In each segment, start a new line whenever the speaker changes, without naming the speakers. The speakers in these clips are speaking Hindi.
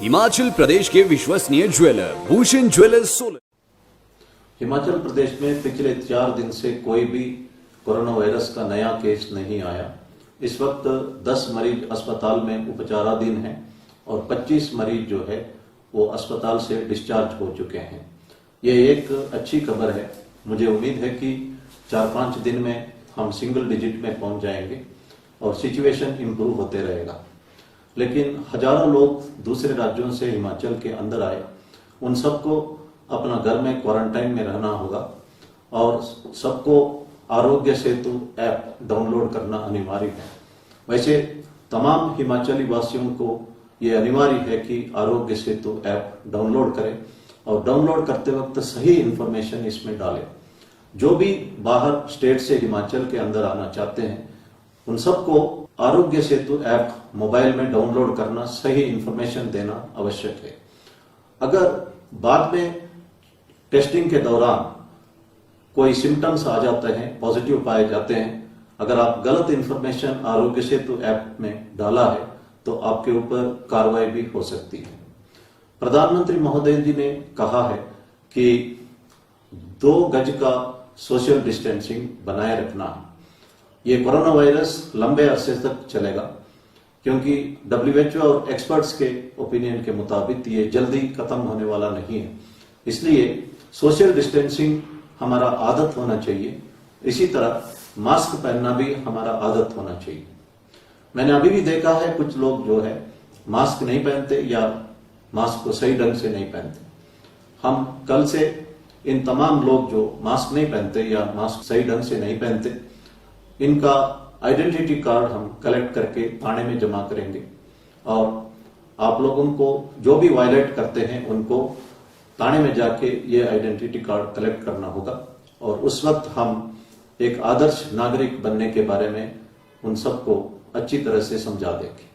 हिमाचल प्रदेश के विश्वसनीय ज्वेलर भूषण ज्वेलर्स सोलन।
हिमाचल प्रदेश में पिछले 4 दिन से कोई भी कोरोना वायरस का नया केस नहीं आया। इस वक्त 10 मरीज अस्पताल में उपचाराधीन हैं और 25 मरीज जो है वो अस्पताल से डिस्चार्ज हो चुके हैं। ये एक अच्छी खबर है। मुझे उम्मीद है कि 4-5 दिन में हम सिंगल डिजिट में पहुंच जाएंगे और सिचुएशन इम्प्रूव होते रहेगा। लेकिन हजारों लोग दूसरे राज्यों से हिमाचल के अंदर आए, उन सबको अपना घर में क्वारंटाइन में रहना होगा और सबको आरोग्य सेतु ऐप डाउनलोड करना अनिवार्य है। वैसे तमाम हिमाचली वासियों को ये अनिवार्य है कि आरोग्य सेतु ऐप डाउनलोड करें और डाउनलोड करते वक्त सही इंफॉर्मेशन इसमें डालें। जो भी बाहर स्टेट से हिमाचल के अंदर आना चाहते हैं उन सबको आरोग्य सेतु ऐप मोबाइल में डाउनलोड करना, सही इंफॉर्मेशन देना आवश्यक है। अगर बाद में टेस्टिंग के दौरान कोई सिम्टम्स आ जाते हैं, पॉजिटिव पाए जाते हैं, अगर आप गलत इंफॉर्मेशन आरोग्य सेतु ऐप में डाला है तो आपके ऊपर कार्रवाई भी हो सकती है। प्रधानमंत्री महोदय जी ने कहा है कि 2 गज का सोशल डिस्टेंसिंग बनाए रखना है। ये कोरोना वायरस लंबे अरसे तक चलेगा क्योंकि WHO और एक्सपर्ट्स के ओपिनियन के मुताबिक ये जल्दी खत्म होने वाला नहीं है। इसलिए सोशल डिस्टेंसिंग हमारा आदत होना चाहिए। इसी तरह मास्क पहनना भी हमारा आदत होना चाहिए। मैंने अभी भी देखा है कुछ लोग जो है मास्क नहीं पहनते या मास्क को सही ढंग से नहीं पहनते। हम कल से इन तमाम लोग जो मास्क नहीं पहनते या मास्क सही ढंग से नहीं पहनते, इनका आइडेंटिटी कार्ड हम कलेक्ट करके थाने में जमा करेंगे और आप लोगों को जो भी वायलेट करते हैं उनको थाने में जाके ये आइडेंटिटी कार्ड कलेक्ट करना होगा और उस वक्त हम एक आदर्श नागरिक बनने के बारे में उन सबको अच्छी तरह से समझा देंगे।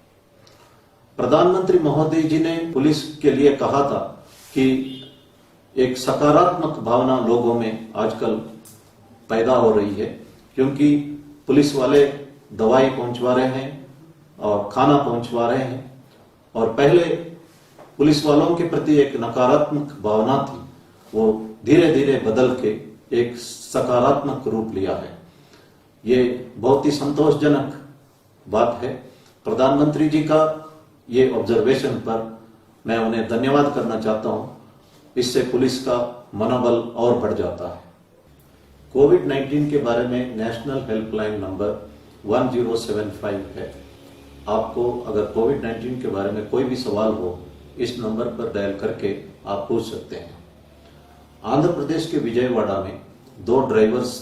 प्रधानमंत्री महोदय जी ने पुलिस के लिए कहा था कि एक सकारात्मक भावना लोगों में आजकल पैदा हो रही है क्योंकि पुलिस वाले दवाई पहुंचवा रहे हैं और खाना पहुंचवा रहे हैं और पहले पुलिस वालों के प्रति एक नकारात्मक भावना थी, वो धीरे धीरे बदल के एक सकारात्मक रूप लिया है। ये बहुत ही संतोषजनक बात है। प्रधानमंत्री जी का ये ऑब्जर्वेशन पर मैं उन्हें धन्यवाद करना चाहता हूं। इससे पुलिस का मनोबल और बढ़ जाता है। कोविड-19 के बारे में नेशनल हेल्पलाइन नंबर 1075 है। आपको अगर कोविड-19 के बारे में कोई भी सवाल हो, इस नंबर पर डायल करके आप पूछ सकते हैं। आंध्र प्रदेश के विजयवाड़ा में 2 ड्राइवर्स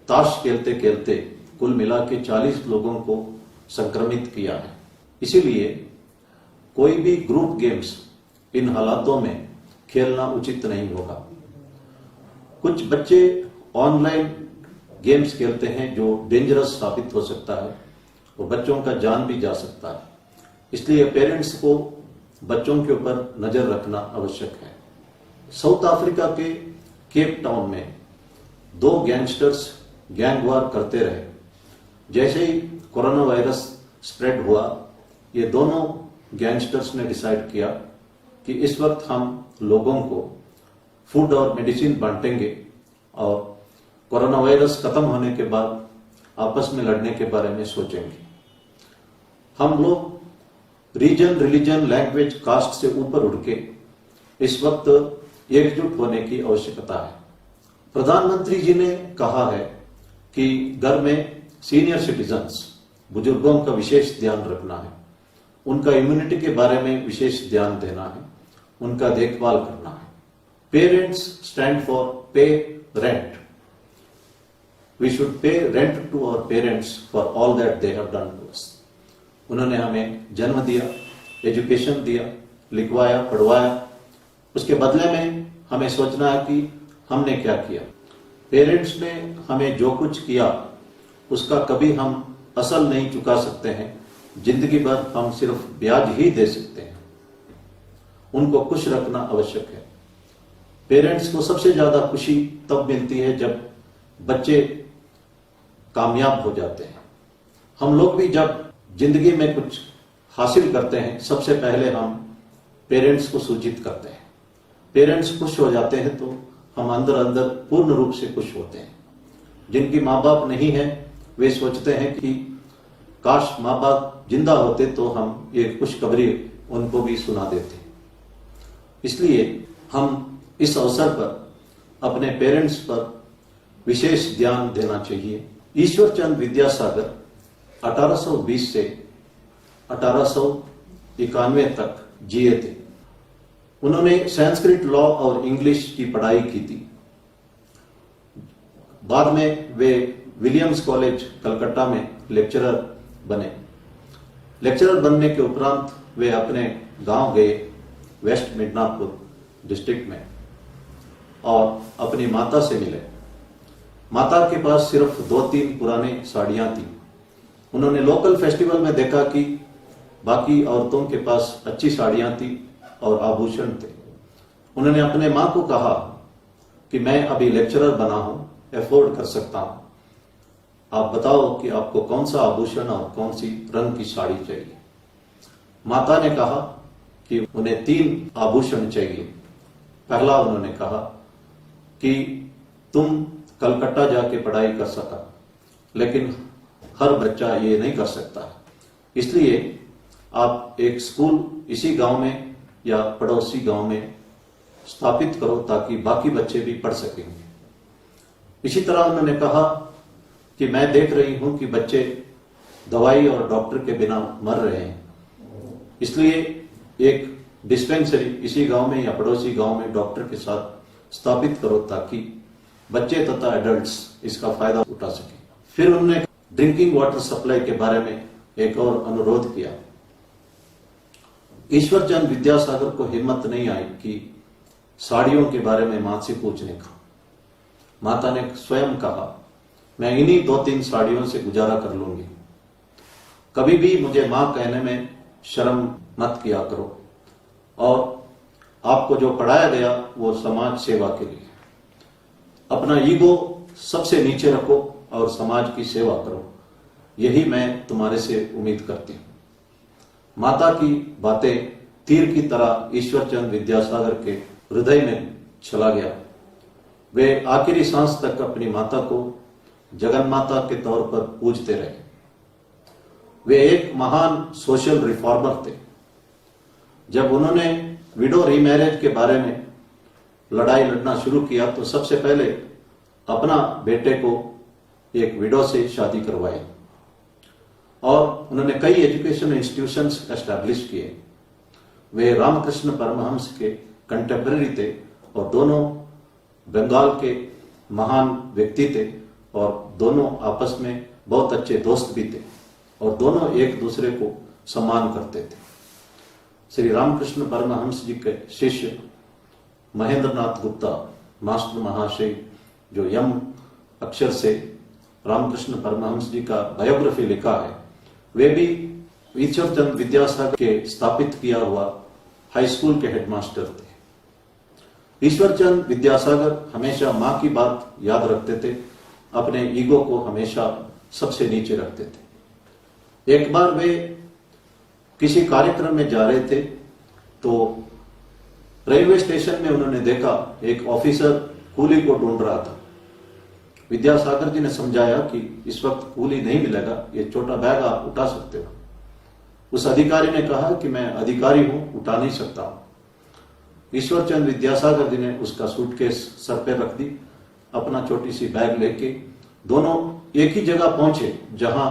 ताश खेलते खेलते कुल मिला के 40 लोगों को संक्रमित किया है। इसीलिए कोई भी ग्रुप गेम्स इन हालातों में खेलना उचित नहीं होगा। कुछ बच्चे ऑनलाइन गेम्स खेलते हैं जो डेंजरस साबित हो सकता है और बच्चों का जान भी जा सकता है। इसलिए पेरेंट्स को बच्चों के ऊपर नजर रखना आवश्यक है। साउथ अफ्रीका के केप टाउन में 2 गैंगस्टर्स गैंग वार करते रहे। जैसे ही कोरोना वायरस स्प्रेड हुआ, ये दोनों गैंगस्टर्स ने डिसाइड किया कि इस वक्त हम लोगों को फूड और मेडिसिन बांटेंगे और कोरोना वायरस खत्म होने के बाद आपस में लड़ने के बारे में सोचेंगे। हम लोग रीजन, रिलीजन, लैंग्वेज, कास्ट से ऊपर उठ के इस वक्त एकजुट होने की आवश्यकता है। प्रधानमंत्री जी ने कहा है कि घर में सीनियर सिटीजन्स, बुजुर्गों का विशेष ध्यान रखना है, उनका इम्यूनिटी के बारे में विशेष ध्यान देना है, उनका देखभाल करना है। पेरेंट्स स्टैंड फॉर पे rent. We should pay rent to our parents for all that they have done to us. उन्होंने हमें जन्म दिया, एजुकेशन दिया, लिखवाया, पढ़वाया। उसके बदले में हमें सोचना है कि हमने क्या किया। पेरेंट्स ने हमें जो कुछ किया उसका कभी हम असल नहीं चुका सकते हैं। जिंदगी भर हम सिर्फ ब्याज ही दे सकते हैं। उनको खुश रखना आवश्यक है। पेरेंट्स को सबसे ज्यादा खुशी तब मिलती है जब बच्चे कामयाब हो जाते हैं। हम लोग भी जब जिंदगी में कुछ हासिल करते हैं, सबसे पहले हम पेरेंट्स को सूचित करते हैं। पेरेंट्स खुश हो जाते हैं तो हम अंदर अंदर पूर्ण रूप से खुश होते हैं। जिनकी माँ बाप नहीं है वे सोचते हैं कि काश माँ बाप जिंदा होते तो हम ये खुशखबरी उनको भी सुना देते। इसलिए हम इस अवसर पर अपने पेरेंट्स पर विशेष ध्यान देना चाहिए। ईश्वरचंद विद्यासागर 1820 से 1891 तक जिए थे। उन्होंने संस्कृत लॉ और इंग्लिश की पढ़ाई की थी। बाद में वे विलियम्स कॉलेज कलकत्ता में लेक्चरर बने। लेक्चरर बनने के उपरांत वे अपने गांव गए वेस्ट मिदनापुर डिस्ट्रिक्ट में और अपनी माता से मिले। माता के पास सिर्फ 2-3 पुरानी साड़ियां थी। उन्होंने लोकल फेस्टिवल में देखा कि बाकी औरतों के पास अच्छी साड़ियां थी और आभूषण थे। उन्होंने अपने मां को कहा कि मैं अभी लेक्चरर बना हूं, अफोर्ड कर सकता हूं, आप बताओ कि आपको कौन सा आभूषण और कौन सी रंग की साड़ी चाहिए। माता ने कहा कि उन्हें 3 आभूषण चाहिए। पहला उन्होंने कहा कि तुम कलकत्ता जाके पढ़ाई कर सका, लेकिन हर बच्चा ये नहीं कर सकता, इसलिए आप एक स्कूल इसी गांव में या पड़ोसी गांव में स्थापित करो ताकि बाकी बच्चे भी पढ़ सकेंगे। इसी तरह उन्होंने कहा कि मैं देख रही हूं कि बच्चे दवाई और डॉक्टर के बिना मर रहे हैं, इसलिए एक डिस्पेंसरी इसी गांव में या पड़ोसी गांव में डॉक्टर के साथ स्थापित करो ताकि बच्चे तथा एडल्ट्स इसका फायदा उठा सकें। फिर उन्होंने ड्रिंकिंग वाटर सप्लाई के बारे में एक और अनुरोध किया। ईश्वरचंद विद्यासागर को हिम्मत नहीं आई कि साड़ियों के बारे में मां से पूछने का। माता ने स्वयं कहा, मैं इन्हीं 2-3 साड़ियों से गुजारा कर लूंगी, कभी भी मुझे मां कहने में शर्म मत किया करो, और आपको जो पढ़ाया गया वो समाज सेवा के लिए। अपना ईगो सबसे नीचे रखो और समाज की सेवा करो, यही मैं तुम्हारे से उम्मीद करती हूं। माता की बातें तीर की तरह ईश्वरचंद विद्यासागर के हृदय में चला गया। वे आखिरी सांस तक अपनी माता को जगन माता के तौर पर पूजते रहे। वे एक महान सोशल रिफॉर्मर थे। जब उन्होंने विडो रीमैरिज के बारे में लड़ाई लड़ना शुरू किया तो सबसे पहले अपना बेटे को एक विडो से शादी करवाई और उन्होंने कई एजुकेशन इंस्टीट्यूशंस एस्टैब्लिश किए। वे रामकृष्ण परमहंस के कंटेम्पररी थे और दोनों बंगाल के महान व्यक्ति थे और दोनों आपस में बहुत अच्छे दोस्त भी थे और दोनों एक दूसरे को सम्मान करते थे। श्री रामकृष्ण परमहंस जी के शिष्य महेंद्रनाथ गुप्ता मास्टर महाशय, जो यम अक्षर से रामकृष्ण परमहंस जी का बायोग्राफी लिखा है, वे भी ईश्वरचंद विद्यासागर के स्थापित किया हुआ हाई स्कूल के हेडमास्टर थे। ईश्वरचंद विद्यासागर हमेशा मां की बात याद रखते थे, अपने ईगो को हमेशा सबसे नीचे रखते थे। एक बार वे किसी कार्यक्रम में जा रहे थे तो रेलवे स्टेशन में उन्होंने देखा एक ऑफिसर कूली को ढूंढ रहा था। विद्यासागर जी ने समझाया कि इस वक्त कूली नहीं मिलेगा, ये छोटा बैग आप उठा सकते हो। उस अधिकारी ने कहा कि मैं अधिकारी हूं, उठा नहीं सकता हूं। ईश्वरचंद विद्यासागर जी ने उसका सूटकेस सर पे रख दी, अपना छोटी सी बैग लेके दोनों एक ही जगह पहुंचे जहां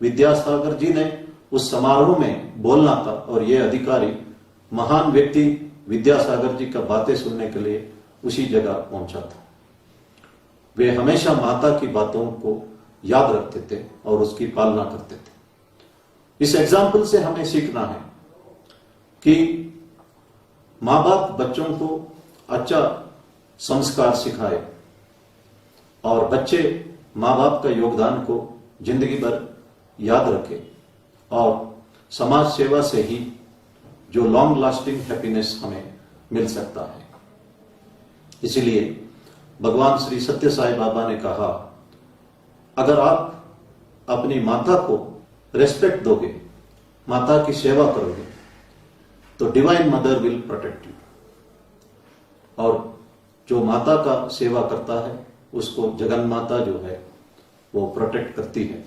विद्यासागर जी ने उस समारोह में बोलना था और ये अधिकारी महान व्यक्ति विद्यासागर जी का बातें सुनने के लिए उसी जगह पहुंचा था। वे हमेशा माता की बातों को याद रखते थे और उसकी पालना करते थे। इस एग्जाम्पल से हमें सीखना है कि मां बाप बच्चों को अच्छा संस्कार सिखाए और बच्चे मां बाप का योगदान को जिंदगी भर याद रखें और समाज सेवा से ही जो लॉन्ग लास्टिंग हैप्पीनेस हमें मिल सकता है। इसीलिए भगवान श्री सत्य साई बाबा ने कहा, अगर आप अपनी माता को रेस्पेक्ट दोगे, माता की सेवा करोगे, तो divine mother will protect you. और जो माता का सेवा करता है उसको जगन माता जो है वो प्रोटेक्ट करती है।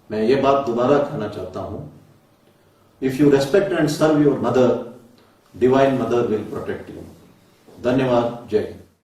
मैं ये बात दोबारा कहना चाहता हूं, if you respect and serve your mother, divine mother will protect you. धन्यवाद। जय हिंद।